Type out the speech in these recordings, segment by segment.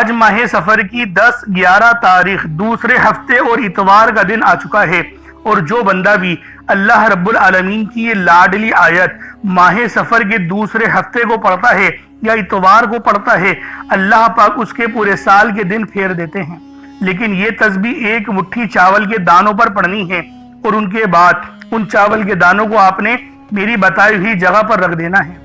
آج ماہ سفر کی 10-11 تاریخ دوسرے ہفتے اور اتوار کا دن آ چکا ہے، اور جو بندہ بھی اللہ رب العالمین کی یہ لاڈلی آیت ماہ سفر کے دوسرے ہفتے کو پڑھتا ہے یا اتوار کو پڑھتا ہے، اللہ پاک اس کے پورے سال کے دن پھیر دیتے ہیں۔ لیکن یہ تسبیح ایک مٹھی چاول کے دانوں پر پڑھنی ہے، اور ان کے بعد ان چاول کے دانوں کو آپ نے میری بتائی ہوئی جگہ پر رکھ دینا ہے۔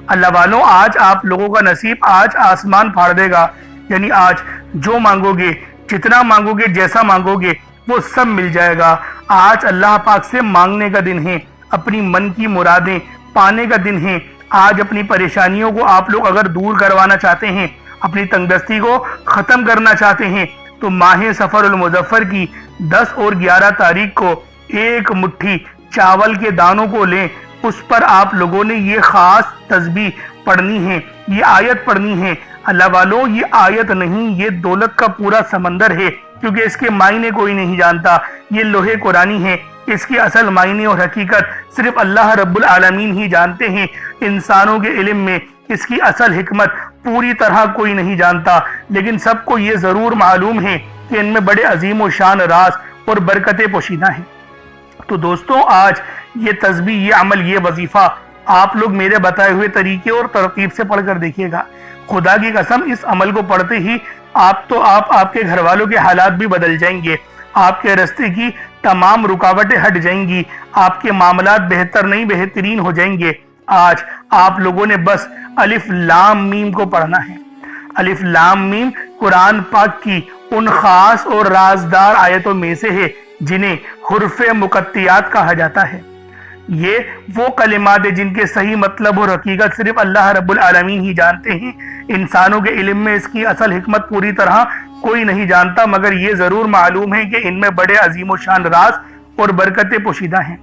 اللہ والوں، آج آپ لوگوں کا نصیب آج آسمان پھاڑ دے گا، یعنی آج جو مانگو گے، جتنا مانگو گے، جیسا مانگو گے، وہ سب مل جائے گا۔ آج اللہ پاک سے مانگنے کا دن ہے، اپنی من کی مرادیں پانے کا دن ہے۔ آج اپنی پریشانیوں کو آپ لوگ اگر دور کروانا چاہتے ہیں، اپنی تنگ دستی کو ختم کرنا چاہتے ہیں، تو ماہ سفر المظفر کی 10 اور 11 تاریخ کو ایک مٹھی چاول کے دانوں کو لیں، اس پر آپ لوگوں نے یہ خاص تسبیح پڑھنی ہے، یہ آیت پڑھنی ہے۔ اللہ والوں، یہ آیت نہیں، یہ دولت کا پورا سمندر ہے، کیونکہ اس کے معنی کوئی نہیں جانتا۔ یہ لوح قرآنی ہے، اس کی اصل معنی اور حقیقت صرف اللہ رب العالمین ہی جانتے ہیں۔ انسانوں کے علم میں اس کی اصل حکمت پوری طرح کوئی نہیں جانتا، لیکن سب کو یہ ضرور معلوم ہے کہ ان میں بڑے عظیم و شان راز اور برکتیں پوشیدہ ہیں۔ تو دوستوں، آج یہ تسبیح، یہ عمل، یہ وظیفہ آپ لوگ میرے بتائے ہوئے طریقے اور ترتیب سے پڑھ کر دیکھیے گا۔ خدا کی قسم، اس عمل کو پڑھتے ہی آپ کے گھر والوں کے حالات بھی بدل جائیں گے، آپ کے راستے کی تمام رکاوٹیں ہٹ جائیں گی، آپ کے معاملات بہتر نہیں بہترین ہو جائیں گے۔ آج آپ لوگوں نے بس الف لام میم کو پڑھنا ہے۔ الف لام میم قرآن پاک کی ان خاص اور رازدار آیتوں میں سے ہے جنہیں حروف مقطعات کہا جاتا ہے۔ یہ وہ کلمات ہیں جن کے صحیح مطلب اور حقیقت صرف اللہ رب العالمین ہی جانتے ہیں۔ انسانوں کے علم میں اس کی اصل حکمت پوری طرح کوئی نہیں جانتا، مگر یہ ضرور معلوم ہے کہ ان میں بڑے عظیم و شان راز اور برکتیں پوشیدہ ہیں۔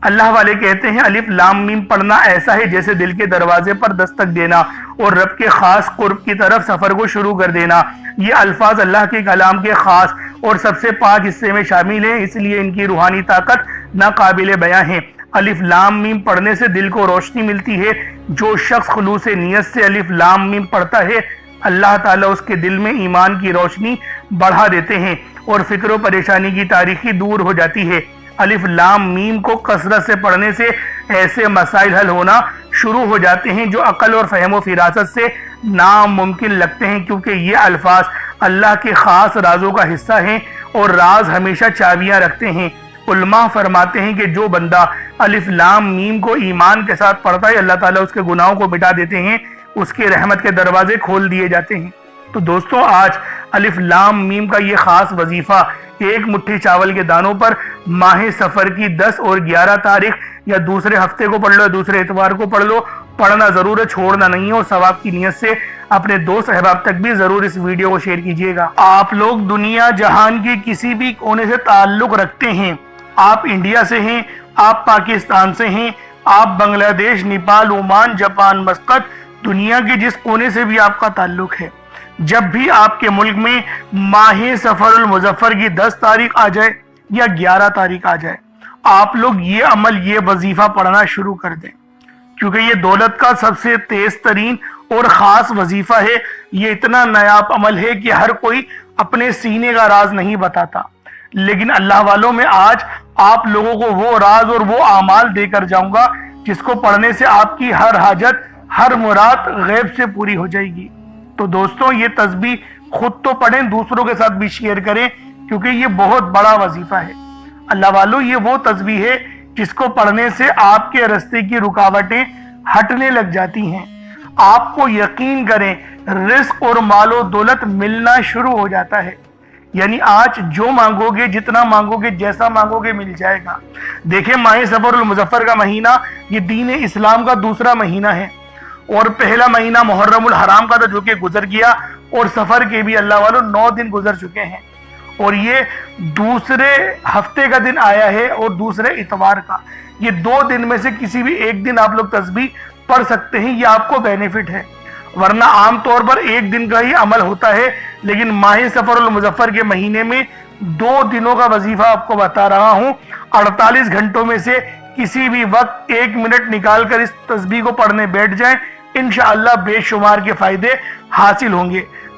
اللہ والے کہتے ہیں الف لام میم پڑھنا ایسا ہے جیسے دل کے دروازے پر دستک دینا اور رب کے خاص قرب کی طرف سفر کو شروع کر دینا۔ یہ الفاظ اللہ کے کلام کے خاص اور سب سے پاک حصے میں شامل ہیں، اس لیے ان کی روحانی طاقت ناقابل بیاں ہے۔ الف لام میم پڑھنے سے دل کو روشنی ملتی ہے۔ جو شخص خلوص نیت سے الف لام میم پڑھتا ہے، اللہ تعالیٰ اس کے دل میں ایمان کی روشنی بڑھا دیتے ہیں اور فکر و پریشانی کی تاریکی دور ہو جاتی ہے۔ الف لام میم کو کثرت سے پڑھنے سے ایسے مسائل حل ہونا شروع ہو جاتے ہیں جو عقل اور فہم و فراست سے ناممکن لگتے ہیں، کیونکہ یہ الفاظ اللہ کے خاص رازوں کا حصہ ہیں اور راز ہمیشہ چابیاں رکھتے ہیں۔ علماء فرماتے ہیں کہ جو بندہ الف لام میم کو ایمان کے ساتھ پڑھتا ہے، اللہ تعالیٰ اس کے گناہوں کو مٹا دیتے ہیں، اس کے رحمت کے دروازے کھول دیے جاتے ہیں۔ تو دوستوں، آج الف لام میم کا یہ خاص وظیفہ ایک مٹھی چاول کے دانوں پر ماہ سفر کی 10 اور 11 تاریخ یا دوسرے ہفتے کو پڑھ لو، دوسرے اتوار کو پڑھ لو، پڑھنا ضرور ہے، چھوڑنا نہیں ہے، اور ثواب کی نیت سے اپنے دوست احباب تک بھی ضرور اس ویڈیو کو شیئر کیجیے گا۔ آپ لوگ دنیا جہان کے کسی بھی کونے سے تعلق رکھتے ہیں، آپ انڈیا سے ہیں، آپ پاکستان سے ہیں، آپ بنگلہ دیش، نیپال، عمان، جاپان، مسقط، دنیا کے جس کونے سے بھی آپ کا تعلق ہے، جب بھی آپ کے ملک میں ماہ سفر المظفر کی 10 تاریخ آ جائے یا 11 تاریخ آ جائے، آپ لوگ یہ عمل، یہ وظیفہ پڑھنا شروع کر دیں، کیونکہ یہ دولت کا سب سے تیز ترین اور خاص وظیفہ ہے۔ یہ اتنا نایاب عمل ہے کہ ہر کوئی اپنے سینے کا راز نہیں بتاتا، لیکن اللہ والوں، میں آج آپ لوگوں کو وہ راز اور وہ اعمال دے کر جاؤں گا جس کو پڑھنے سے آپ کی ہر حاجت، ہر مراد غیب سے پوری ہو جائے گی۔ تو دوستوں، یہ تسبیح خود تو پڑھیں، دوسروں کے ساتھ بھی شیئر کریں، کیونکہ یہ بہت بڑا وظیفہ ہے۔ اللہ والوں، یہ وہ تسبیح ہے جس کو پڑھنے سے آپ کے راستے کی رکاوٹیں ہٹنے لگ جاتی ہیں۔ آپ کو یقین کریں، رزق اور مال و دولت ملنا شروع ہو جاتا ہے، یعنی آج جو مانگو گے، جتنا مانگو گے، جیسا مانگو گے، مل جائے گا۔ دیکھیں، ماہ سفر المظفر کا مہینہ یہ دین اسلام کا دوسرا مہینہ ہے، اور پہلا مہینہ محرم الحرام کا تھا جو کہ گزر گیا، اور سفر کے بھی اللہ والوں 9 دن گزر چکے ہیں، اور یہ دوسرے ہفتے کا دن آیا ہے اور دوسرے اتوار کا۔ یہ 2 دن میں سے کسی بھی ایک دن آپ لوگ تسبیح پڑھ سکتے ہیں، یہ آپ کو بینیفٹ ہے، ورنہ عام طور پر ایک دن کا ہی عمل ہوتا ہے، لیکن ماہ سفر المظفر کے مہینے میں 2 دنوں کا وظیفہ آپ کو بتا رہا ہوں۔ 48 گھنٹوں میں سے کسی بھی وقت 1 منٹ نکال کر اس تسبیح کو پڑھنے بیٹھ جائیں، انشاءاللہ بے شمار کے فائدے حاصل ہوں گے۔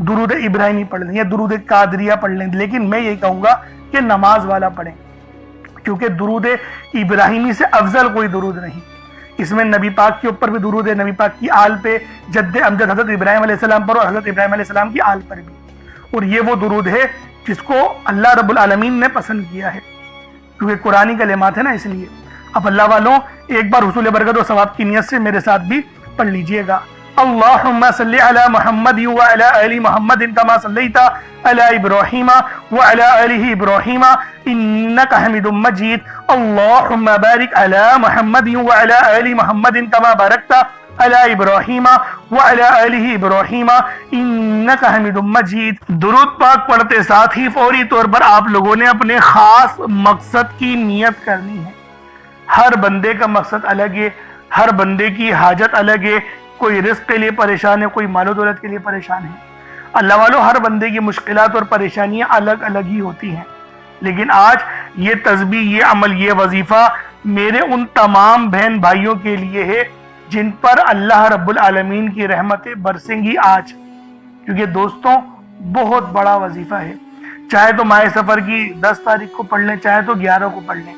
درود ابراہیمی پڑھ لیں یا درود قادریہ پڑھ لیں، لیکن میں یہ کہوں گا کہ نماز والا پڑھیں، کیونکہ درود ابراہیمی سے افضل کوئی درود نہیں۔ اس میں نبی پاک کے اوپر بھی درود ہے، نبی پاک کی آل پہ، جد امجد حضرت ابراہیم علیہ السلام پر اور حضرت ابراہیم علیہ السلام کی آل پر بھی، اور یہ وہ درود ہے جس کو اللہ رب العالمین نے پسند کیا ہے، کیونکہ قرآنی کلمات ہے نا، اس لیے۔ اب اللہ والوں ایک بار حصول برکت و ثواب کی نیت سے میرے ساتھ بھی پڑھ لیجئے گا۔ اللہم صلی علی محمد وعلی آل محمد کما صلیت علی ابراہیم وعلی آل ابراہیم انک حمید مجید۔ اللہم بارک علی محمد وعلی آل محمد کما بارکت علی ابراہیم وعلی آل ابراہیم انک حمید مجید۔ درود پاک پڑھتے ساتھ ہی فوری طور پر آپ لوگوں نے اپنے خاص مقصد کی نیت کرنی ہے۔ ہر بندے کا مقصد الگ ہے، ہر بندے کی حاجت الگ ہے، کوئی رزق کے لیے پریشان ہے، کوئی مال و دولت کے لیے پریشان ہے۔ اللہ والوں ہر بندے کی مشکلات اور پریشانیاں الگ الگ ہی ہوتی ہیں، لیکن آج یہ تسبیح، یہ عمل، یہ وظیفہ میرے ان تمام بہن بھائیوں کے لیے ہے جن پر اللہ رب العالمین کی رحمتیں برسیں گی آج، کیونکہ دوستوں بہت بڑا وظیفہ ہے۔ چاہے تو ماہ سفر کی 10 تاریخ کو پڑھ لیں، چاہے تو 11 کو پڑھ لیں،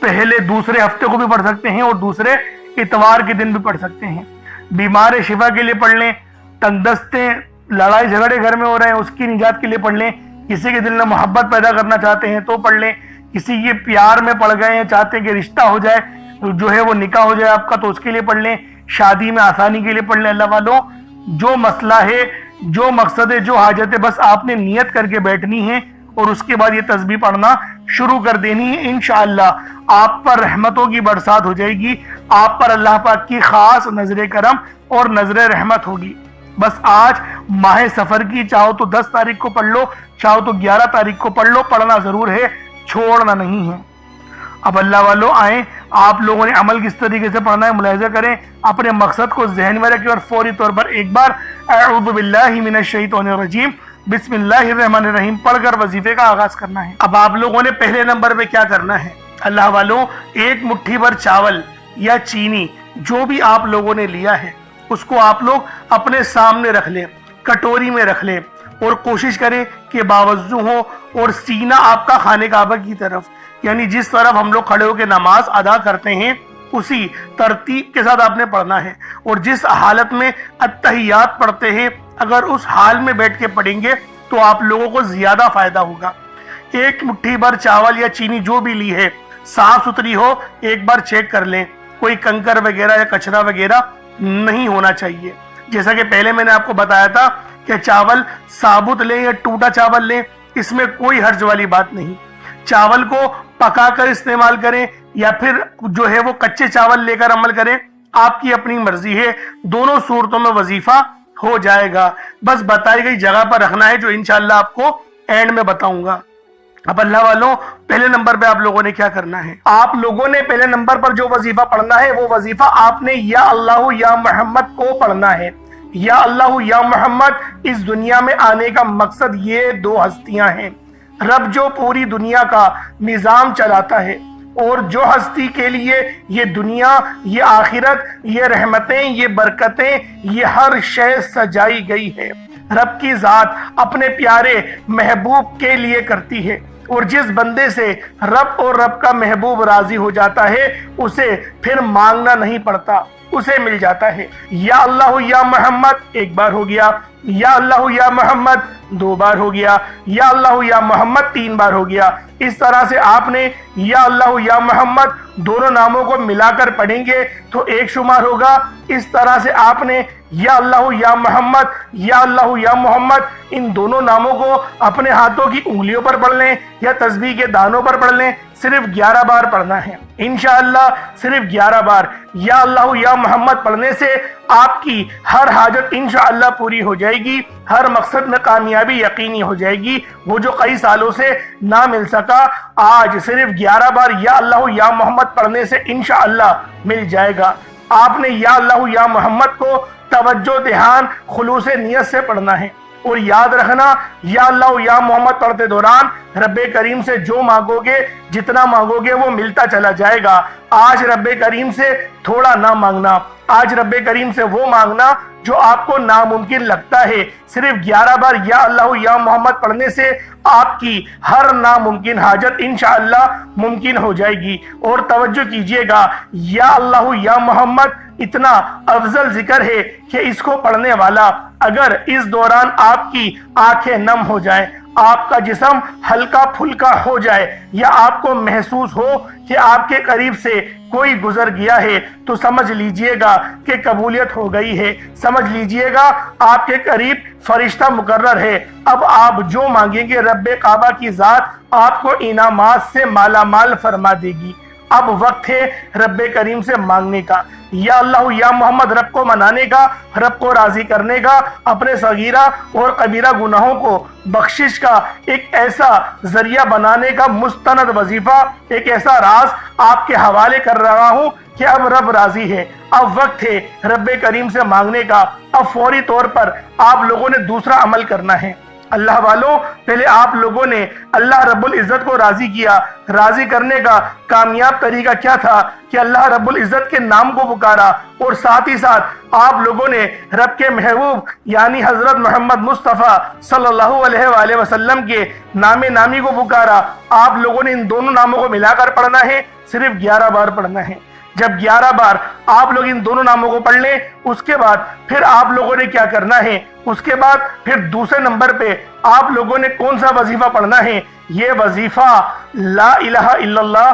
پہلے دوسرے ہفتے کو بھی پڑھ سکتے ہیں اور دوسرے اتوار کے دن بھی پڑھ سکتے ہیں۔ بیمار شفا کے لیے پڑھ لیں، تنگ دستے لڑائی جھگڑے گھر میں ہو رہے ہیں اس کی نجات کے لیے پڑھ لیں، کسی کے دل میں محبت پیدا کرنا چاہتے ہیں تو پڑھ لیں، کسی کے پیار میں پڑ گئے ہیں چاہتے ہیں کہ رشتہ ہو جائے، جو ہے وہ نکاح ہو جائے آپ کا، تو اس کے لیے پڑھ لیں، شادی میں آسانی کے لیے پڑھ لیں۔ اللہ والوں جو مسئلہ ہے، جو مقصد ہے، جو حاجت ہے، بس آپ نے نیت کر کے بیٹھنی ہے اور اس کے بعد یہ تسبیح پڑھنا شروع کر دینی ہے۔ انشاءاللہ آپ پر رحمتوں کی برسات ہو جائے گی، آپ پر اللہ پاک کی خاص نظر کرم اور نظر رحمت ہوگی۔ بس آج ماہ سفر کی چاہو تو 10 تاریخ کو پڑھ لو، چاہو تو 11 تاریخ کو پڑھ لو، پڑھنا ضرور ہے، چھوڑنا نہیں ہے۔ اب اللہ والوں آئیں، آپ لوگوں نے عمل کس طریقے سے پڑھنا ہے ملاحظہ کریں، اپنے مقصد کو ذہن میں رکھیں اور فوری طور پر ایک بار اعوذ باللہ من الشیطان الرجیم بسم اللہ الرحمن الرحیم پڑھ کر وظیفے کا آغاز کرنا ہے۔ اب آپ لوگوں نے پہلے نمبر پہ کیا کرنا ہے، اللہ والوں ایک مٹھی بھر چاول یا چینی جو بھی آپ لوگوں نے لیا ہے اس کو آپ لوگ اپنے سامنے رکھ لیں، کٹوری میں رکھ لیں، اور کوشش کریں کہ باوضو ہو اور سینہ آپ کا خانہ کعبہ کی طرف، یعنی جس طرف ہم لوگ کھڑے ہو کے نماز ادا کرتے ہیں اسی ترتیب کے ساتھ آپ نے پڑھنا ہے، اور جس حالت میں اتحیات پڑھتے ہیں اگر اس حال میں بیٹھ کے پڑھیں گے تو آپ لوگوں کو زیادہ فائدہ ہوگا۔ ایک مٹھی بھر چاول یا چینی جو بھی لی ہے صاف ستھری ہو، ایک بار چیک کر لیں، کوئی کنکر وغیرہ یا کچرا وغیرہ نہیں ہونا چاہیے۔ جیسا کہ پہلے میں نے آپ کو بتایا تھا کہ چاول ثابت لیں یا ٹوٹا چاول لیں، اس میں کوئی حرج والی بات نہیں۔ چاول کو پکا کر استعمال کریں یا پھر جو ہے وہ کچے چاول لے کر عمل کریں، آپ کی اپنی مرضی ہے، دونوں صورتوں میں وظیفہ ہو جائے گا۔ بس بتائی گئی جگہ پر رکھنا ہے جو انشاءاللہ آپ کو اینڈ میں بتاؤں گا۔ اب اللہ والوں پہلے نمبر پہ آپ لوگوں نے کیا کرنا ہے، آپ لوگوں نے پہلے نمبر پر جو وظیفہ پڑھنا ہے وہ وظیفہ آپ نے یا اللہ یا محمد کو پڑھنا ہے۔ یا اللہ یا محمد اس دنیا میں آنے کا مقصد یہ دو ہستیاں ہیں، رب جو پوری دنیا کا نظام چلاتا ہے اور جو ہستی کے لیے یہ دنیا، یہ آخرت، یہ رحمتیں، یہ برکتیں، یہ ہر شے سجائی گئی ہے، رب کی ذات اپنے پیارے محبوب کے لیے کرتی ہے، اور جس بندے سے رب اور رب کا محبوب راضی ہو جاتا ہے اسے پھر مانگنا نہیں پڑتا، اسے مل جاتا ہے۔ یا اللہ یا محمد ایک بار ہو گیا، یا اللہ یا محمد 2 بار ہو گیا، یا اللہ یا محمد 3 بار ہو گیا۔ اس طرح سے آپ نے یا اللہ یا محمد دونوں ناموں کو ملا کر پڑھیں گے تو 1 شمار ہوگا۔ اس طرح سے آپ نے یا اللہ یا محمد، یا اللہ یا محمد ان دونوں ناموں کو اپنے ہاتھوں کی انگلیوں پر پڑھ لیں یا تسبیح کے دانوں پر پڑھ لیں، صرف 11 بار پڑھنا ہے انشاءاللہ، صرف 11 بار یا اللہ یا محمد پڑھنے سے آپ کی ہر حاجت انشاءاللہ پوری ہو جائے گی، ہر مقصد میں کامیابی یقینی ہو جائے گی۔ وہ جو کئی سالوں سے نہ مل سکا آج صرف 11 بار یا اللہ یا محمد پڑھنے سے انشاءاللہ مل جائے گا۔ آپ نے یا اللہ یا محمد کو توجہ، دھیان، خلوص نیت سے پڑھنا ہے۔ اور یاد رکھنا یا اللہ یا محمد پڑھتے دوران رب کریم سے جو مانگو گے، جتنا مانگو گے وہ ملتا چلا جائے گا۔ آج رب کریم سے تھوڑا نہ مانگنا، آج رب کریم سے وہ مانگنا جو آپ کو ناممکن لگتا ہے۔ صرف 11 بار یا اللہ یا محمد پڑھنے سے آپ کی ہر ناممکن حاجت انشاءاللہ ممکن ہو جائے گی۔ اور توجہ کیجئے گا، یا اللہ یا محمد اتنا افضل ذکر ہے کہ اس کو پڑھنے والا اگر اس دوران آپ کی آنکھیں نم ہو جائیں، آپ کا جسم ہلکا پھلکا ہو جائے، یا آپ کو محسوس ہو کہ آپ کے قریب سے کوئی گزر گیا ہے، تو سمجھ لیجئے گا کہ قبولیت ہو گئی ہے، سمجھ لیجئے گا آپ کے قریب فرشتہ مقرر ہے۔ اب آپ جو مانگیں گے رب کعبہ کی ذات آپ کو انعامات سے مالا مال فرما دے گی۔ اب وقت ہے رب کریم سے مانگنے کا، یا اللہ یا محمد رب کو منانے کا، رب کو راضی کرنے کا، اپنے صغیرہ اور کبیرہ گناہوں کو بخشش کا ایک ایسا ذریعہ بنانے کا مستند وظیفہ، ایک ایسا راز آپ کے حوالے کر رہا ہوں کہ اب رب راضی ہے۔ اب وقت ہے رب کریم سے مانگنے کا۔ اب فوری طور پر آپ لوگوں نے دوسرا عمل کرنا ہے۔ اللہ والوں، پہلے آپ لوگوں نے اللہ رب العزت کو راضی کیا۔ راضی کرنے کا کامیاب طریقہ کیا تھا کہ اللہ رب العزت کے نام کو پکارا، اور ساتھ ہی ساتھ آپ لوگوں نے رب کے محبوب یعنی حضرت محمد مصطفیٰ صلی اللہ علیہ وآلہ وسلم کے نام نامی کو پکارا۔ آپ لوگوں نے ان دونوں ناموں کو ملا کر پڑھنا ہے، صرف 11 بار پڑھنا ہے۔ جب 11 بار آپ لوگ ان دونوں ناموں کو پڑھ لیں، اس کے بعد پھر آپ لوگوں نے کیا کرنا ہے، اس کے بعد پھر دوسرے نمبر پہ آپ لوگوں نے کون سا وظیفہ پڑھنا ہے؟ یہ وظیفہ لا الہ الا اللہ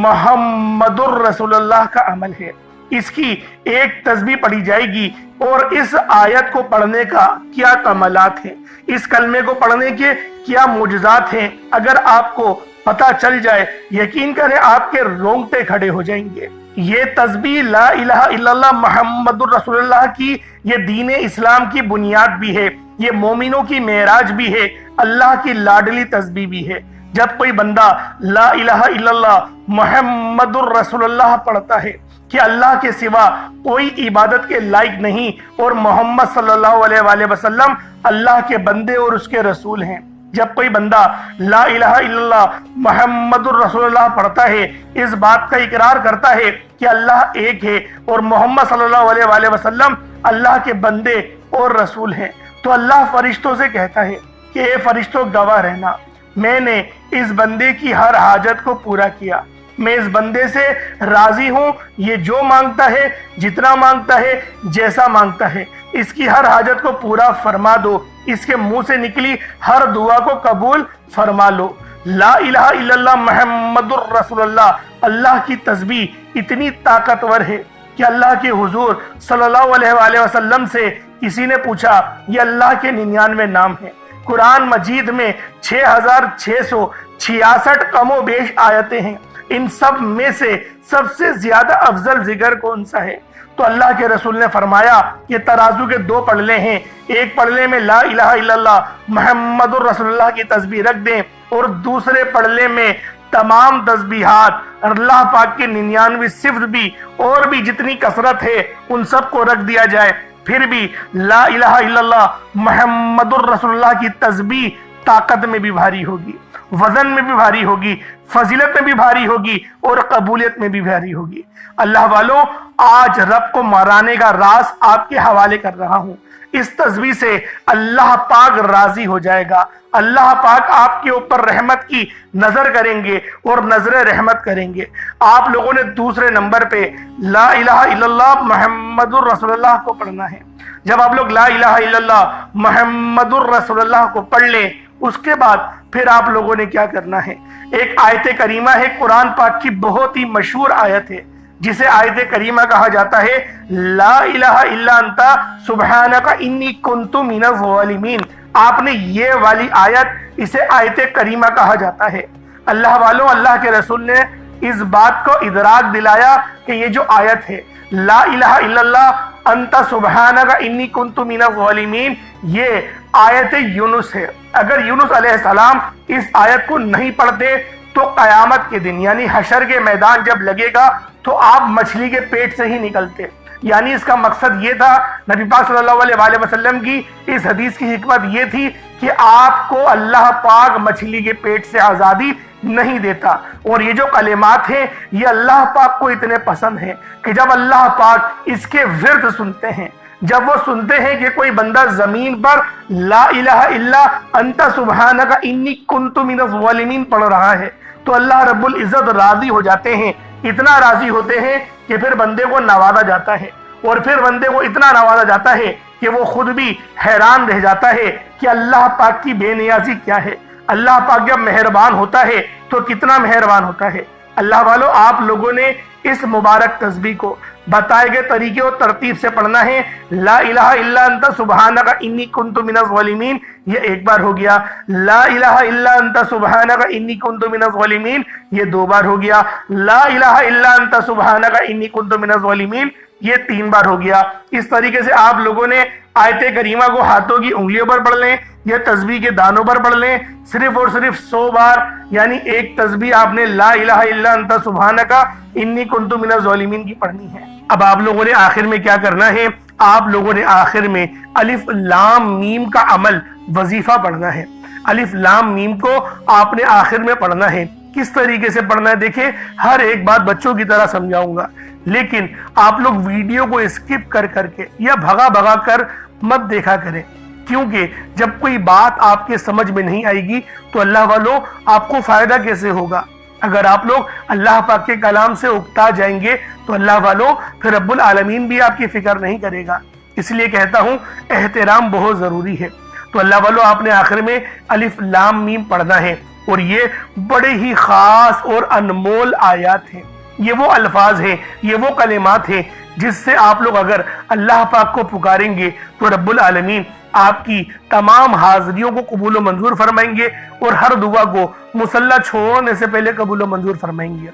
محمد الرسول اللہ کا عمل ہے۔ اس کی ایک تسبیح پڑھی جائے گی، اور اس آیت کو پڑھنے کا کیا کمالات ہیں، اس کلمے کو پڑھنے کے کیا معجزات ہیں، اگر آپ کو پتہ چل جائے یقین کریں آپ کے رونگٹے کھڑے ہو جائیں گے۔ یہ تسبیح لا الہ الا اللہ محمد الرسول اللہ کی یہ دین اسلام کی بنیاد بھی ہے، یہ مومنوں کی معراج بھی ہے، اللہ کی لاڈلی تسبیح بھی ہے۔ جب کوئی بندہ لا الہ الا اللہ محمد الرسول اللہ پڑھتا ہے کہ اللہ کے سوا کوئی عبادت کے لائق نہیں، اور محمد صلی اللہ علیہ وآلہ وسلم اللہ کے بندے اور اس کے رسول ہیں، جب کوئی بندہ لا الہ الا اللہ محمد الرسول اللہ پڑھتا ہے، اس بات کا اقرار کرتا ہے کہ اللہ ایک ہے اور محمد صلی اللہ علیہ وآلہ وسلم اللہ کے بندے اور رسول ہیں، تو اللہ فرشتوں سے کہتا ہے کہ اے فرشتوں گواہ رہنا، میں نے اس بندے کی ہر حاجت کو پورا کیا، میں اس بندے سے راضی ہوں، یہ جو مانگتا ہے، جتنا مانگتا ہے، جیسا مانگتا ہے، اس کی ہر حاجت کو پورا فرما دو، اس کے منہ سے نکلی ہر دعا کو قبول فرما لو۔ لا الہ الا اللہ محمد الرسول اللہ، اللہ کی تسبیح اتنی طاقتور ہے کہ اللہ کے حضور صلی اللہ علیہ وآلہ وسلم سے کسی نے پوچھا، یہ اللہ کے 99 نام ہیں، قرآن مجید میں 6666 کم و بیش آیتیں ہیں، ان سب میں سے سب سے زیادہ افضل ذکر کون سا ہے؟ تو اللہ کے رسول نے فرمایا کہ ترازو کے 2 پلڑے ہیں، ایک پلڑے میں لا الہ الا اللہ محمد الرسول اللہ کی تسبیح رکھ دیں، اور دوسرے پلڑے میں تمام تسبیحات اللہ پاک کے 99 صفت بھی اور بھی جتنی کثرت ہے ان سب کو رکھ دیا جائے، پھر بھی لا الہ الا اللہ محمد الرسول اللہ کی تسبیح طاقت میں بھی بھاری ہوگی، وزن میں بھی بھاری ہوگی، فضیلت میں بھی بھاری ہوگی، اور قبولیت میں بھی بھاری ہوگی۔ اللہ والوں، آج رب کو مرانے کا راز آپ کے حوالے کر رہا ہوں۔ اس تسبیح سے اللہ پاک راضی ہو جائے گا، اللہ پاک آپ کے اوپر رحمت کی نظر کریں گے اور نظر رحمت کریں گے۔ آپ لوگوں نے دوسرے نمبر پہ لا الہ الا اللہ محمد الرسول اللہ کو پڑھنا ہے۔ جب آپ لوگ لا الہ الا اللہ محمد الرسول اللہ کو پڑھ لیں، اس کے بعد پھر آپ لوگوں نے کیا کرنا ہے؟ ایک آیت کریمہ ہے، قرآن پاک کی بہت ہی مشہور آیت ہے، جسے آیت کریمہ کہا جاتا ہے، لا الہ الا انت سبحانک انی کنت من الظالمین۔ آپ نے یہ والی آیت، اسے آیت کریمہ کہا جاتا ہے۔ اللہ والوں، اللہ کے رسول نے اس بات کو ادراک دلایا کہ یہ جو آیت ہے لا الہ الا اللہ انت سبحانک انی کنت من الظالمین، یہ آیت یونس ہے۔ اگر یونس علیہ السلام اس آیت کو نہیں پڑھتے تو قیامت کے دن یعنی حشر کے میدان جب لگے گا تو آپ مچھلی کے پیٹ سے ہی نکلتے، یعنی اس کا مقصد یہ تھا، نبی پاک صلی اللہ علیہ وسلم کی اس حدیث کی حکمت یہ تھی کہ آپ کو اللہ پاک مچھلی کے پیٹ سے آزادی نہیں دیتا۔ اور یہ جو کلمات ہیں یہ اللہ پاک کو اتنے پسند ہیں کہ جب اللہ پاک اس کے ورد سنتے ہیں، جب وہ سنتے ہیں کہ کوئی بندہ زمین پر لا الہ الا انت سبحانک انی کنت من الظالمین پڑھ رہا ہے، تو اللہ رب العزت راضی ہو جاتے ہیں، اتنا راضی ہوتے ہیں کہ پھر بندے کو نوازا جاتا ہے، اور پھر بندے کو اتنا نوازا جاتا ہے کہ وہ خود بھی حیران رہ جاتا ہے کہ اللہ پاک کی بے نیازی کیا ہے۔ اللہ پاک جب مہربان ہوتا ہے تو کتنا مہربان ہوتا ہے۔ اللہ والو، آپ لوگوں نے اس مبارک تسبیح کو بتائے گئے طریقے اور ترتیب سے پڑھنا ہے۔ لا الہ الا انت سبحانک انی کنت من الظالمین یہ ایک بار ہو گیا، لا الہ الا انت سبحانک انی کنت من الظالمین یہ 2 بار ہو گیا، لا الہ الا انت سبحانک انی کنت من الظالمین یہ 3 بار ہو گیا۔ اس طریقے سے آپ لوگوں نے آیت کریمہ کو ہاتھوں کی انگلیوں پر پڑھ لیں یا تسبیح کے دانوں پر پڑھ لیں، صرف اور صرف 100 بار، یعنی ایک تسبیح آپ نے لا الہ الا انت سبحانک انی کنت من الظالمین کی پڑھنی ہے۔ اب آپ لوگوں نے آخر میں کیا کرنا ہے؟ آپ لوگوں نے آخر میں الف لام میم کا عمل وظیفہ پڑھنا ہے۔ الف لام میم کو آپ نے آخر میں پڑھنا ہے۔ کس طریقے سے پڑھنا ہے؟ دیکھیں، ہر ایک بات بچوں کی طرح سمجھاؤں گا، لیکن آپ لوگ ویڈیو کو اسکپ کر کے یا بھگا کر مت دیکھا کریں، کیونکہ جب کوئی بات آپ کے سمجھ میں نہیں آئے گی تو اللہ والوں آپ کو فائدہ کیسے ہوگا؟ اگر آپ لوگ اللہ پاک کے کلام سے اکتا جائیں گے تو اللہ والوں پھر رب العالمین بھی آپ کی فکر نہیں کرے گا۔ اس لیے کہتا ہوں احترام بہت ضروری ہے۔ تو اللہ والوں آپ نے آخر میں الف لام میم پڑھنا ہے، اور یہ بڑے ہی خاص اور انمول آیات ہیں، یہ وہ الفاظ ہیں، یہ وہ کلمات ہیں جس سے آپ لوگ اگر اللہ پاک کو پکاریں گے تو رب العالمین آپ کی تمام حاضریوں کو قبول و منظور فرمائیں گے، اور ہر دعا کو مصلی چھوڑنے سے پہلے قبول و منظور فرمائیں گے۔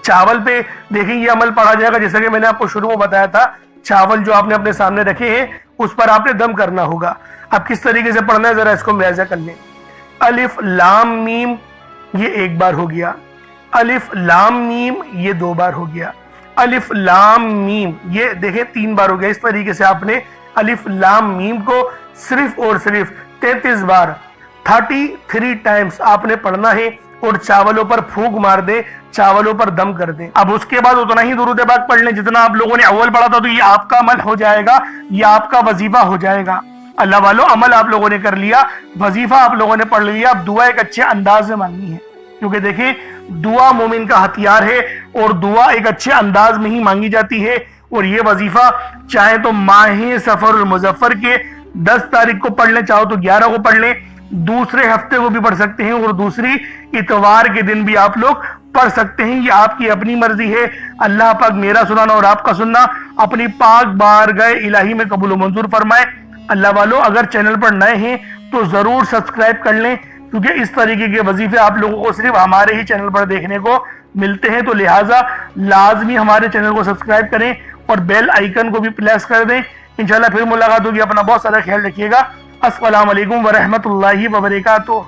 چاول پہ دیکھیں یہ عمل پڑھا جائے گا، جیسا کہ میں نے آپ کو شروع میں بتایا تھا، چاول جو آپ نے اپنے سامنے رکھے ہیں اس پر آپ نے دم کرنا ہوگا۔ اب کس طریقے سے پڑھنا ہے ذرا اس کو ملاحظہ کر لیں۔ الف لام میم یہ 1 بار ہو گیا، الف لام میم یہ 2 بار ہو گیا، الف لام میم یہ دیکھیں 3 بار ہو گیا۔ اس طریقے سے آپ نے الف لام میم کو صرف اور صرف 33 بار 33 ٹائمز آپ نے پڑھنا ہے، اور چاولوں پر پھونک مار دیں، چاولوں پر دم کر دیں۔ اب اس کے بعد اتنا ہی درود پاک پڑھ لیں جتنا آپ لوگوں نے اول پڑھا تھا، تو یہ آپ کا عمل ہو جائے گا، یہ آپ کا وظیفہ ہو جائے گا۔ اللہ والو، عمل آپ لوگوں نے کر لیا، وظیفہ آپ لوگوں نے پڑھ لیا، اب دعا ایک اچھے انداز میں مانگنی ہے، کیونکہ دیکھیں دعا مومن کا ہتھیار ہے، اور دعا ایک اچھے انداز میں ہی مانگی جاتی ہے۔ اور یہ وظیفہ چاہے تو ماہ سفر المظفر کے 10 تاریخ کو پڑھ لیں، چاہو تو 11 کو پڑھ لیں، دوسرے ہفتے کو بھی پڑھ سکتے ہیں، اور دوسری اتوار کے دن بھی آپ لوگ پڑھ سکتے ہیں، یہ آپ کی اپنی مرضی ہے۔ اللہ پاک میرا سنانا اور آپ کا سننا اپنی پاک بارگاہ الہی میں قبول و منظور فرمائے۔ اللہ والو، اگر چینل پر نئے ہیں تو ضرور سبسکرائب کر لیں، کیونکہ اس طریقے کے وظیفے آپ لوگوں کو صرف ہمارے ہی چینل پر دیکھنے کو ملتے ہیں، تو لہٰذا لازمی ہمارے چینل کو سبسکرائب کریں اور بیل آئیکن کو بھی پریس کر دیں۔ انشاءاللہ پھر ملاقات ہوگی، اپنا بہت سارا خیال رکھیے گا۔ السلام علیکم ورحمۃ اللہ وبرکاتہ۔